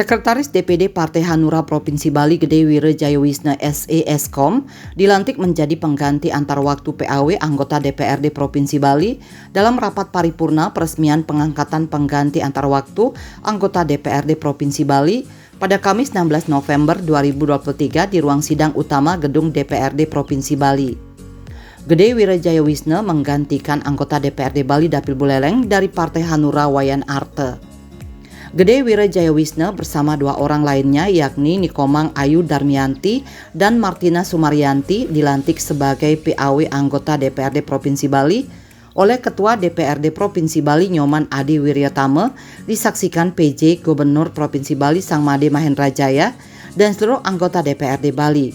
Sekretaris DPD Partai Hanura Provinsi Bali Gede Wirejayawisna SE-Eskom dilantik menjadi pengganti antar waktu PAW anggota DPRD Provinsi Bali dalam rapat paripurna peresmian pengangkatan pengganti antar waktu anggota DPRD Provinsi Bali pada Kamis 16 November 2023 di ruang sidang utama gedung DPRD Provinsi Bali. Gede Wirejayawisna menggantikan anggota DPRD Bali Dapil Buleleng dari Partai Hanura Wayan Arte. Gede Wirejayawisna bersama dua orang lainnya yakni Nikomang Ayu Darmianti dan Martina Sumaryanti dilantik sebagai PAW anggota DPRD Provinsi Bali oleh Ketua DPRD Provinsi Bali Nyoman Adi Wiryatama, disaksikan PJ Gubernur Provinsi Bali Sangmade Mahendra Jaya dan seluruh anggota DPRD Bali.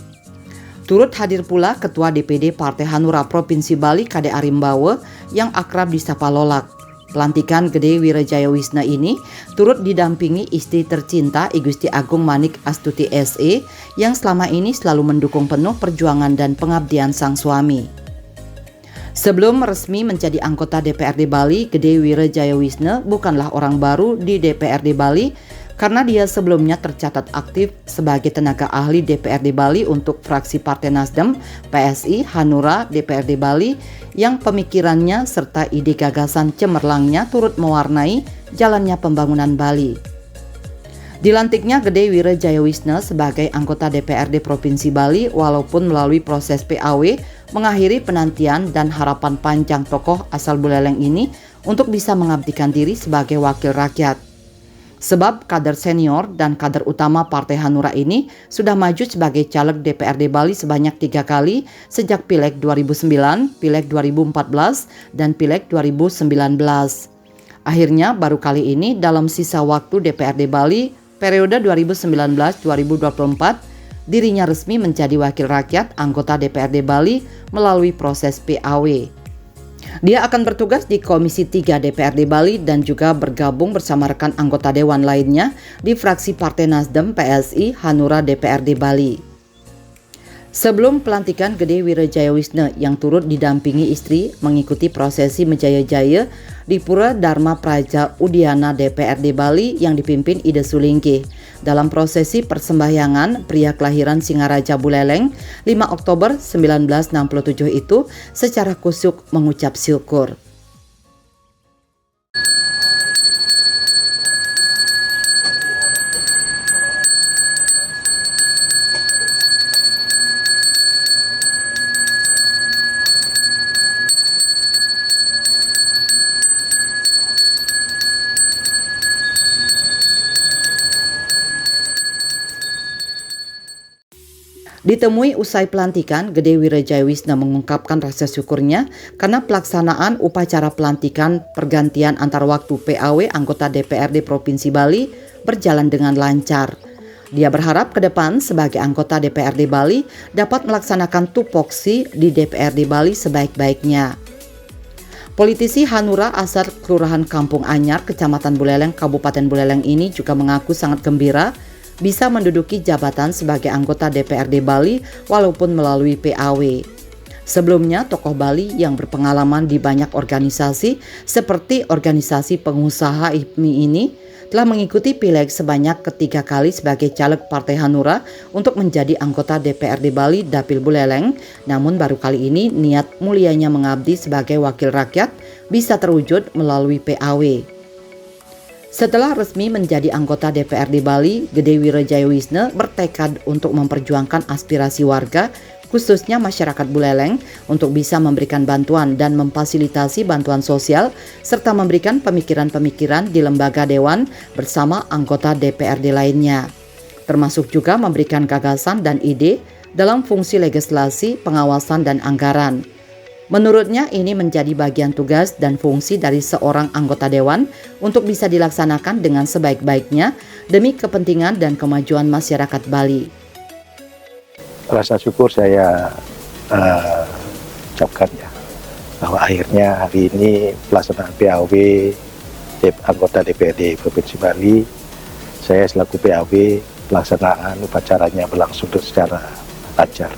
Turut hadir pula Ketua DPD Partai Hanura Provinsi Bali Kade Arimbawe yang akrab disapa Lolak. Pelantikan Gede Wirejayawisna ini turut didampingi istri tercinta I Gusti Agung Manik Astuti SE yang selama ini selalu mendukung penuh perjuangan dan pengabdian sang suami. Sebelum resmi menjadi anggota DPRD Bali, Gede Wirejayawisna bukanlah orang baru di DPRD Bali karena dia sebelumnya tercatat aktif sebagai tenaga ahli DPRD Bali untuk fraksi Partai Nasdem, PSI, Hanura, DPRD Bali yang pemikirannya serta ide gagasan cemerlangnya turut mewarnai jalannya pembangunan Bali. Dilantiknya Gede Wirejayawisna sebagai anggota DPRD Provinsi Bali walaupun melalui proses PAW mengakhiri penantian dan harapan panjang tokoh asal Buleleng ini untuk bisa mengabdikan diri sebagai wakil rakyat. Sebab kader senior dan kader utama Partai Hanura ini sudah maju sebagai caleg DPRD Bali sebanyak 3 kali sejak Pileg 2009, Pileg 2014, dan Pileg 2019. Akhirnya baru kali ini dalam sisa waktu DPRD Bali periode 2019-2024 dirinya resmi menjadi wakil rakyat anggota DPRD Bali melalui proses PAW. Dia akan bertugas di Komisi 3 DPRD Bali dan juga bergabung bersama rekan anggota dewan lainnya di fraksi Partai Nasdem, PSI, Hanura DPRD Bali. Sebelum pelantikan Gede Wirejayawisna yang turut didampingi istri mengikuti prosesi Menjaya-jaya di Pura Dharma Praja Udiana DPRD Bali yang dipimpin Ida Sulingkih. Dalam prosesi persembahyangan pria kelahiran Singaraja Buleleng 5 Oktober 1967 itu secara kusyuk mengucap syukur. Ditemui usai pelantikan, Gede Wirejayawisna mengungkapkan rasa syukurnya karena pelaksanaan upacara pelantikan pergantian antar waktu PAW anggota DPRD Provinsi Bali berjalan dengan lancar. Dia berharap ke depan sebagai anggota DPRD Bali dapat melaksanakan tupoksi di DPRD Bali sebaik-baiknya. Politisi Hanura asal Kelurahan Kampung Anyar, Kecamatan Buleleng, Kabupaten Buleleng ini juga mengaku sangat gembira bisa menduduki jabatan sebagai anggota DPRD Bali walaupun melalui PAW. Sebelumnya, tokoh Bali yang berpengalaman di banyak organisasi seperti organisasi pengusaha IPMI ini telah mengikuti pileg sebanyak 3 kali sebagai caleg Partai Hanura untuk menjadi anggota DPRD Bali Dapil Buleleng. Namun baru kali ini niat mulianya mengabdi sebagai wakil rakyat bisa terwujud melalui PAW. Setelah resmi menjadi anggota DPRD Bali, Gede Wirejayawisna bertekad untuk memperjuangkan aspirasi warga, khususnya masyarakat Buleleng, untuk bisa memberikan bantuan dan memfasilitasi bantuan sosial, serta memberikan pemikiran-pemikiran di lembaga dewan bersama anggota DPRD lainnya. Termasuk juga memberikan gagasan dan ide dalam fungsi legislasi, pengawasan, dan anggaran. Menurutnya ini menjadi bagian tugas dan fungsi dari seorang anggota dewan untuk bisa dilaksanakan dengan sebaik-baiknya demi kepentingan dan kemajuan masyarakat Bali. Rasa syukur saya ucapkan ya, bahwa akhirnya hari ini pelaksanaan PAW anggota DPRD Provinsi Bali, saya selaku PAW pelaksanaan upacaranya berlangsung secara lancar.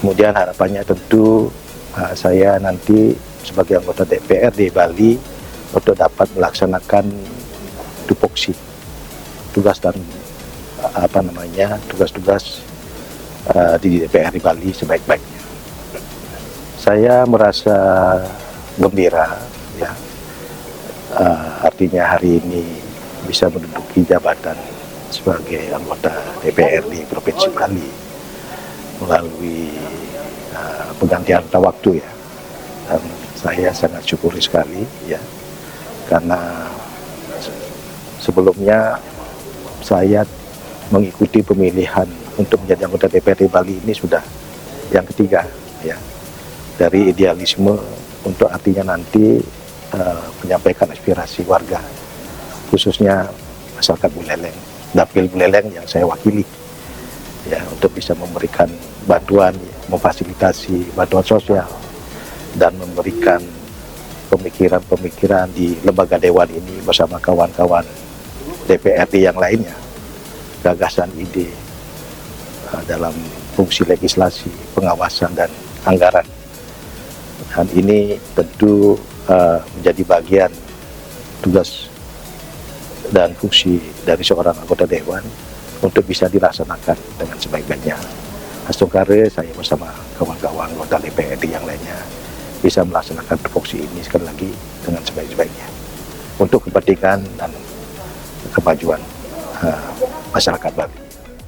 Kemudian harapannya tentu saya nanti sebagai anggota DPRD Bali untuk dapat melaksanakan tupoksi tugas dan tugas-tugas di DPRD Bali sebaik-baiknya. Saya merasa gembira, ya, artinya hari ini bisa menduduki jabatan sebagai anggota DPRD Provinsi Bali melalui penggantian waktu, ya. Dan saya sangat syukuri sekali, ya, karena sebelumnya saya mengikuti pemilihan untuk menjadi anggota DPRD Bali ini sudah yang ketiga, ya, dari idealisme untuk artinya nanti menyampaikan aspirasi warga, khususnya masyarakat Buleleng, Dapil Buleleng yang saya wakili, ya, untuk bisa memberikan bantuan, memfasilitasi bantuan sosial dan memberikan pemikiran-pemikiran di lembaga dewan ini bersama kawan-kawan DPRD yang lainnya, gagasan ide dalam fungsi legislasi, pengawasan dan anggaran. Dan ini tentu menjadi bagian tugas dan fungsi dari seorang anggota dewan untuk bisa dilaksanakan dengan sebaik-baiknya. Astungkare saya bersama kawan-kawan anggota DPRD yang lainnya bisa melaksanakan fungsi ini sekali lagi dengan sebaik-baiknya untuk kepentingan dan kemajuan masyarakat Bali.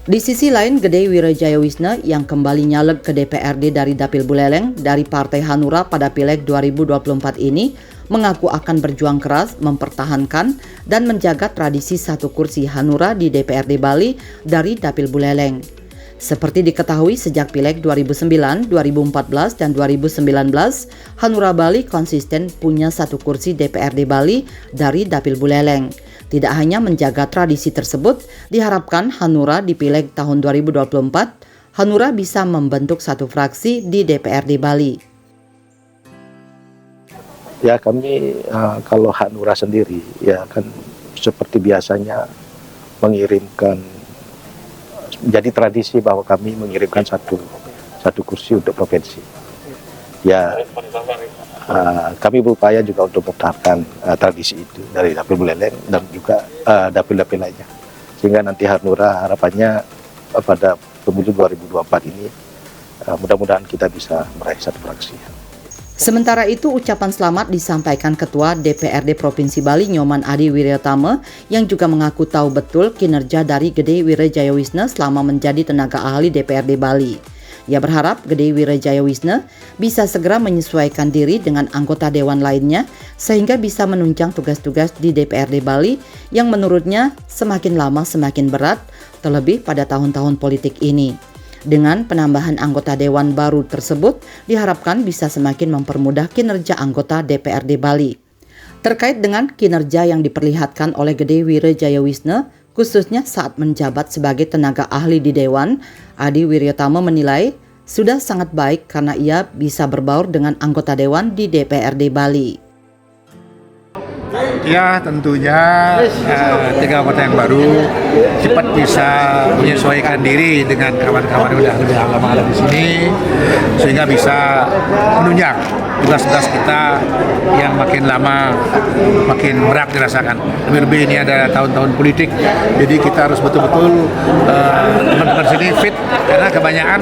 Di sisi lain, Gede Wirejayawisna yang kembali nyalek ke DPRD dari Dapil Buleleng dari Partai Hanura pada Pileg 2024 ini mengaku akan berjuang keras mempertahankan dan menjaga tradisi satu kursi Hanura di DPRD Bali dari Dapil Buleleng. Seperti diketahui sejak Pileg 2009, 2014, dan 2019, Hanura Bali konsisten punya satu kursi DPRD Bali dari Dapil Buleleng. Tidak hanya menjaga tradisi tersebut, diharapkan Hanura di Pileg tahun 2024, Hanura bisa membentuk satu fraksi di DPRD Bali. Ya, kami kalau Hanura sendiri, ya kan seperti biasanya mengirimkan, jadi tradisi bahwa kami mengirimkan satu kursi untuk provinsi. Ya, kami berupaya juga untuk mempertahankan tradisi itu dari Dapil Buleleng dan juga dapil-dapil lainnya. Sehingga nanti Hanura harapannya pada pemilu 2024 ini mudah-mudahan kita bisa meraih satu fraksi. Sementara itu, ucapan selamat disampaikan Ketua DPRD Provinsi Bali Nyoman Adi Wiryatama yang juga mengaku tahu betul kinerja dari Gede Wirejayawisna selama menjadi tenaga ahli DPRD Bali. Ia berharap Gede Wirejayawisna bisa segera menyesuaikan diri dengan anggota dewan lainnya sehingga bisa menunjang tugas-tugas di DPRD Bali yang menurutnya semakin lama semakin berat, terlebih pada tahun-tahun politik ini. Dengan penambahan anggota dewan baru tersebut, diharapkan bisa semakin mempermudah kinerja anggota DPRD Bali. Terkait dengan kinerja yang diperlihatkan oleh Gede Wirejayawisna, khususnya saat menjabat sebagai tenaga ahli di Dewan, Adi Wiryatama menilai sudah sangat baik karena ia bisa berbaur dengan anggota Dewan di DPRD Bali. Ya, tentunya tiga anggota yang baru cepat bisa menyesuaikan diri dengan kawan-kawan yang sudah lebih lama ada di sini, sehingga bisa menunjang tugas-tugas kita yang makin lama makin berat dirasakan. Lebih-lebih ini ada tahun-tahun politik, jadi kita harus betul-betul teman-teman sini fit karena kebanyakan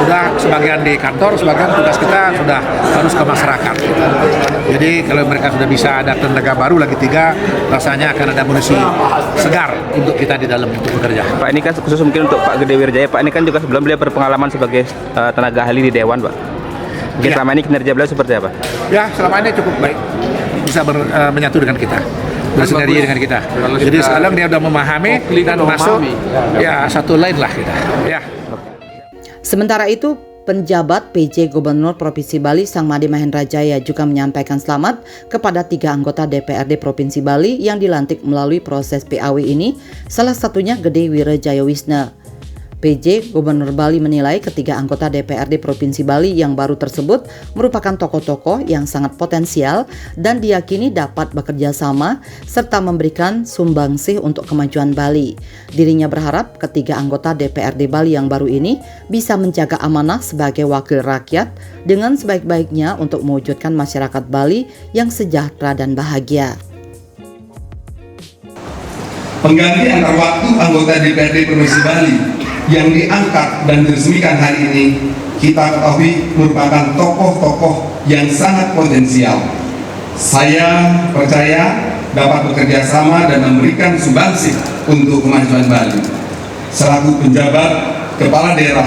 sudah sebagian di kantor, sebagian tugas kita sudah harus ke masyarakat. Jadi kalau mereka sudah bisa ada tenaga baru lagi tiga, rasanya akan ada amunisi segar untuk kita di dalam untuk bekerja. Pak, ini kan khusus mungkin untuk Pak Gede Wirjaya. Pak, ini kan juga sebelum beliau berpengalaman sebagai tenaga ahli di Dewan, Pak. Mungkin Ya. selama ini kinerja beliau seperti apa? Ya, selama ini cukup baik, bisa menyatu dengan kita, bersinergi dengan kita. Jadi sekarang dia sudah memahami dan masuk ya satu lain lah kita. Ya. Sementara itu, penjabat PJ Gubernur Provinsi Bali Sang Made Mahendra Jaya juga menyampaikan selamat kepada 3 anggota DPRD Provinsi Bali yang dilantik melalui proses PAW ini, salah satunya Gede Wirejayawisna. PJ Gubernur Bali menilai ketiga anggota DPRD Provinsi Bali yang baru tersebut merupakan tokoh-tokoh yang sangat potensial dan diyakini dapat bekerja sama serta memberikan sumbangsih untuk kemajuan Bali. Dirinya berharap ketiga anggota DPRD Bali yang baru ini bisa menjaga amanah sebagai wakil rakyat dengan sebaik-baiknya untuk mewujudkan masyarakat Bali yang sejahtera dan bahagia. Pengganti antar waktu anggota DPRD Provinsi Bali yang diangkat dan diresmikan hari ini kita ketahui merupakan tokoh-tokoh yang sangat potensial. Saya percaya dapat bekerja sama dan memberikan sumbangsi untuk kemajuan Bali. Selaku penjabat kepala daerah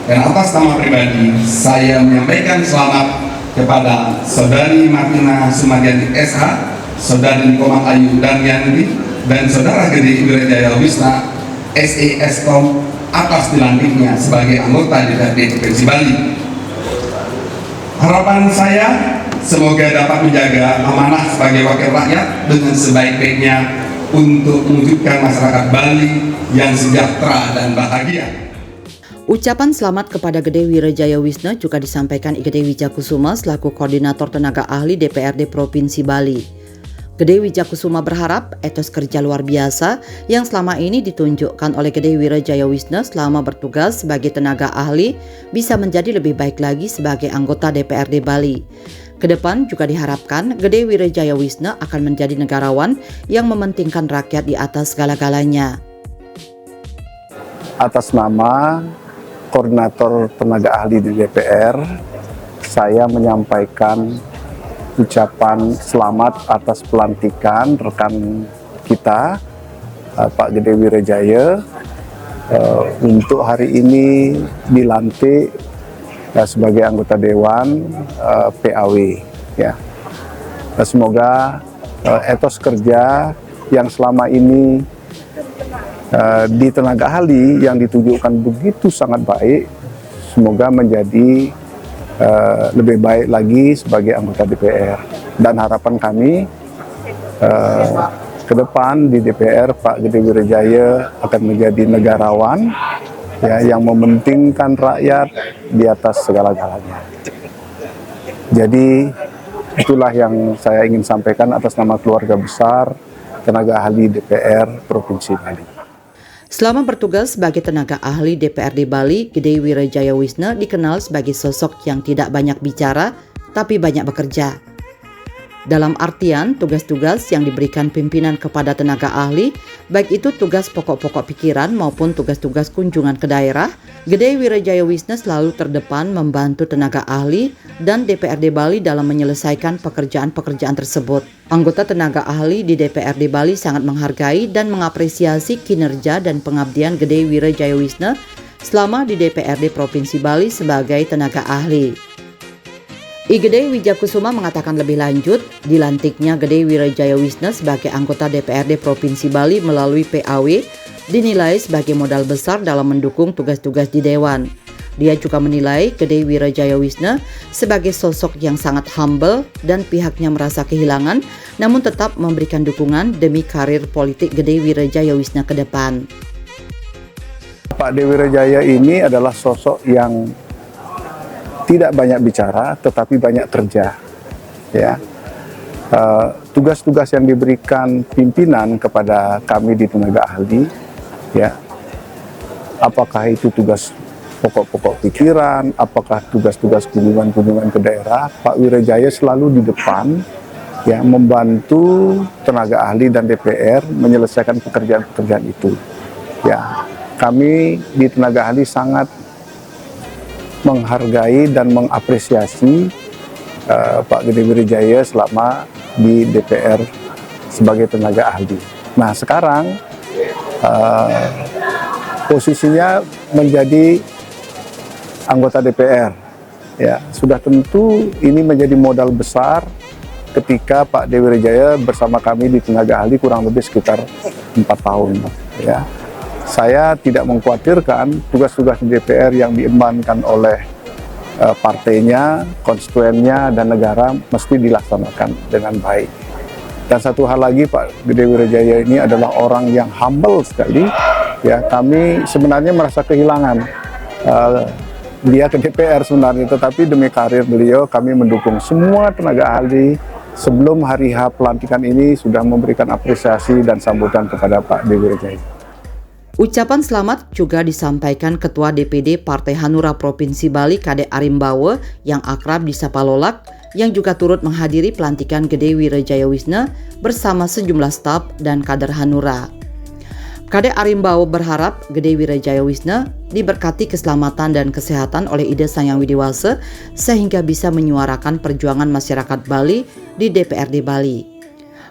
dan atas nama pribadi, saya menyampaikan selamat kepada Saudari Martina Sumaryanti SH, Saudari Komang Ayu Daryanti, dan Saudara Gede Wirajaya Wisna SE-Eskom atas dilantiknya sebagai anggota DPRD Provinsi Bali. Harapan saya semoga dapat menjaga amanah sebagai wakil rakyat dengan sebaik-baiknya untuk mewujudkan masyarakat Bali yang sejahtera dan bahagia. Ucapan selamat kepada Gede Wirajaya Wisna juga disampaikan Igede Wijakusuma selaku Koordinator Tenaga Ahli DPRD Provinsi Bali. Gede Wijakusuma berharap etos kerja luar biasa yang selama ini ditunjukkan oleh Gede Wirajaya Wisna selama bertugas sebagai tenaga ahli bisa menjadi lebih baik lagi sebagai anggota DPRD Bali. Kedepan juga diharapkan Gede Wirajaya Wisna akan menjadi negarawan yang mementingkan rakyat di atas segala-galanya. Atas nama Koordinator Tenaga Ahli di DPR, saya menyampaikan ucapan selamat atas pelantikan rekan kita Pak Gede Wirajaya untuk hari ini dilantik sebagai anggota Dewan PAW. Ya. Semoga etos kerja yang selama ini di tenaga ahli yang ditunjukkan begitu sangat baik, semoga menjadi lebih baik lagi sebagai anggota DPR. Dan harapan kami ke depan di DPR Pak Gede Wirajaya akan menjadi negarawan ya, yang mementingkan rakyat di atas segala-galanya. Jadi itulah yang saya ingin sampaikan atas nama keluarga besar tenaga ahli DPR Provinsi Bali. Selama bertugas sebagai tenaga ahli DPRD Bali, Gede Wirajaya Wisna dikenal sebagai sosok yang tidak banyak bicara, tapi banyak bekerja. Dalam artian, tugas-tugas yang diberikan pimpinan kepada tenaga ahli, baik itu tugas pokok-pokok pikiran maupun tugas-tugas kunjungan ke daerah, Gede Wirajaya Wisna selalu terdepan membantu tenaga ahli dan DPRD Bali dalam menyelesaikan pekerjaan-pekerjaan tersebut. Anggota tenaga ahli di DPRD Bali sangat menghargai dan mengapresiasi kinerja dan pengabdian Gede Wirajaya Wisna selama di DPRD Provinsi Bali sebagai tenaga ahli. Igede Wijakusuma mengatakan lebih lanjut, dilantiknya Gede Wirajaya Wisna sebagai anggota DPRD Provinsi Bali melalui PAW dinilai sebagai modal besar dalam mendukung tugas-tugas di Dewan. Dia juga menilai Gede Wirajaya Wisna sebagai sosok yang sangat humble dan pihaknya merasa kehilangan, namun tetap memberikan dukungan demi karir politik Gede Wirajaya Wisna ke depan. Pak Gede Wirajaya ini adalah sosok yang tidak banyak bicara, tetapi banyak kerja. Ya, tugas-tugas yang diberikan pimpinan kepada kami di tenaga ahli, ya, apakah itu tugas pokok-pokok pikiran, apakah tugas-tugas kunjungan-kunjungan ke daerah, Pak Wirajaya selalu di depan, ya, membantu tenaga ahli dan DPR menyelesaikan pekerjaan-pekerjaan itu. Ya, kami di tenaga ahli sangat menghargai dan mengapresiasi Pak Gede Wirajaya selama di DPR sebagai tenaga ahli. Nah, sekarang posisinya menjadi anggota DPR. Ya, sudah tentu ini menjadi modal besar ketika Pak Gede Wirajaya bersama kami di tenaga ahli kurang lebih sekitar 4 tahun. Ya. Saya tidak mengkhawatirkan tugas-tugas di DPR yang diembankan oleh partainya, konstituennya, dan negara mesti dilaksanakan dengan baik. Dan satu hal lagi, Pak Gede Wirajaya ini adalah orang yang humble sekali. Ya, kami sebenarnya merasa kehilangan dia ke DPR sebenarnya, tetapi demi karir beliau kami mendukung semua tenaga ahli. Sebelum hari H pelantikan ini sudah memberikan apresiasi dan sambutan kepada Pak Gede Wirajaya. Ucapan selamat juga disampaikan Ketua DPD Partai Hanura Provinsi Bali Kade Arimbawe yang akrab disapa Lolak, yang juga turut menghadiri pelantikan Gede Wirajaya Wisna bersama sejumlah staf dan kader Hanura. Kade Arimbawo berharap Gede Wirajaya-Wisna diberkati keselamatan dan kesehatan oleh Ida Sanghyang Widiwasa sehingga bisa menyuarakan perjuangan masyarakat Bali di DPRD Bali.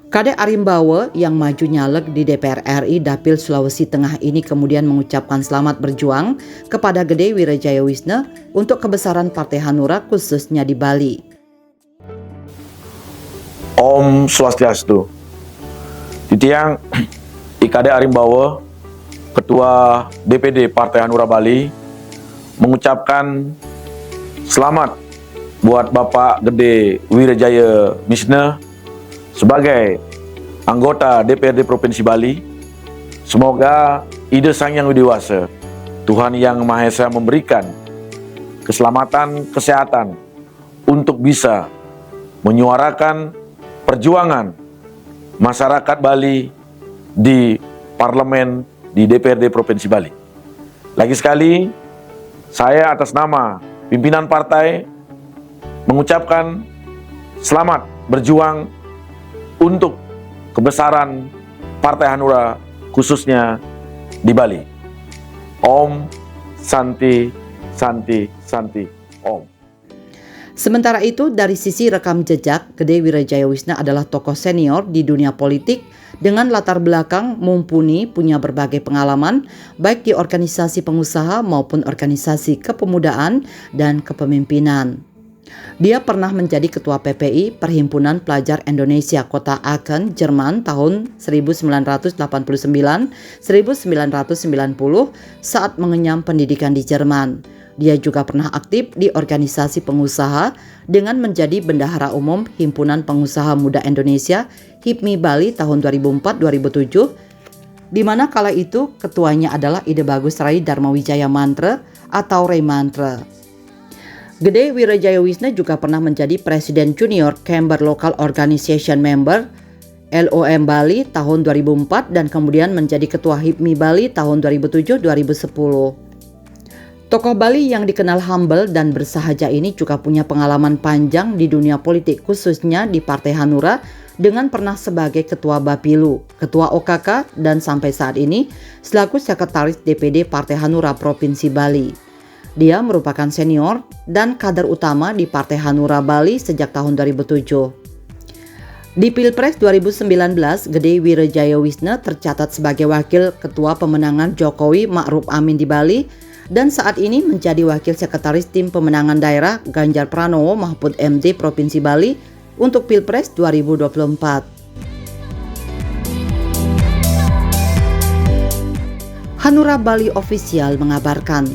Kade Arimbawo yang maju nyalek di DPR RI Dapil Sulawesi Tengah ini kemudian mengucapkan selamat berjuang kepada Gede Wirajaya-Wisna untuk kebesaran Partai Hanura khususnya di Bali. Om Swastiastu. Titiang Ikade Arimbawo, Ketua DPD Partai Hanura Bali, mengucapkan selamat buat Bapak Gede Wirajaya-Wisna sebagai anggota DPRD Provinsi Bali. Semoga Ida Sanghyang Widiwasa, Tuhan Yang Maha Esa memberikan keselamatan, kesehatan untuk bisa menyuarakan perjuangan masyarakat Bali di parlemen di DPRD Provinsi Bali. Lagi sekali, saya atas nama pimpinan partai mengucapkan selamat berjuang untuk kebesaran Partai Hanura khususnya di Bali. Om Santi Santi Santi Om. Sementara itu, dari sisi rekam jejak, Gede Wirajaya-Wisna adalah tokoh senior di dunia politik dengan latar belakang mumpuni, punya berbagai pengalaman, baik di organisasi pengusaha maupun organisasi kepemudaan dan kepemimpinan. Dia pernah menjadi Ketua PPI Perhimpunan Pelajar Indonesia Kota Aachen, Jerman tahun 1989-1990 saat mengenyam pendidikan di Jerman. Dia juga pernah aktif di organisasi pengusaha dengan menjadi Bendahara Umum Himpunan Pengusaha Muda Indonesia HIPMI Bali tahun 2004-2007, di mana kala itu ketuanya adalah Ide Bagus Rai Darmawijaya Mantra atau Ray Mantra. Gede Wirajaya-Wisna juga pernah menjadi Presiden Junior Chamber Local Organization Member LOM Bali tahun 2004 dan kemudian menjadi Ketua HIPMI Bali tahun 2007-2010. Tokoh Bali yang dikenal humble dan bersahaja ini juga punya pengalaman panjang di dunia politik khususnya di Partai Hanura dengan pernah sebagai Ketua Bapilu, Ketua OKK dan sampai saat ini selaku Sekretaris DPD Partai Hanura Provinsi Bali. Dia merupakan senior dan kader utama di Partai Hanura Bali sejak tahun 2007. Di Pilpres 2019, Gede Wirajaya-Wisna tercatat sebagai Wakil Ketua Pemenangan Jokowi Ma'ruf Amin di Bali dan saat ini menjadi Wakil Sekretaris Tim Pemenangan Daerah Ganjar Pranowo Mahfud MD Provinsi Bali untuk Pilpres 2024. Hanura Bali Official mengabarkan,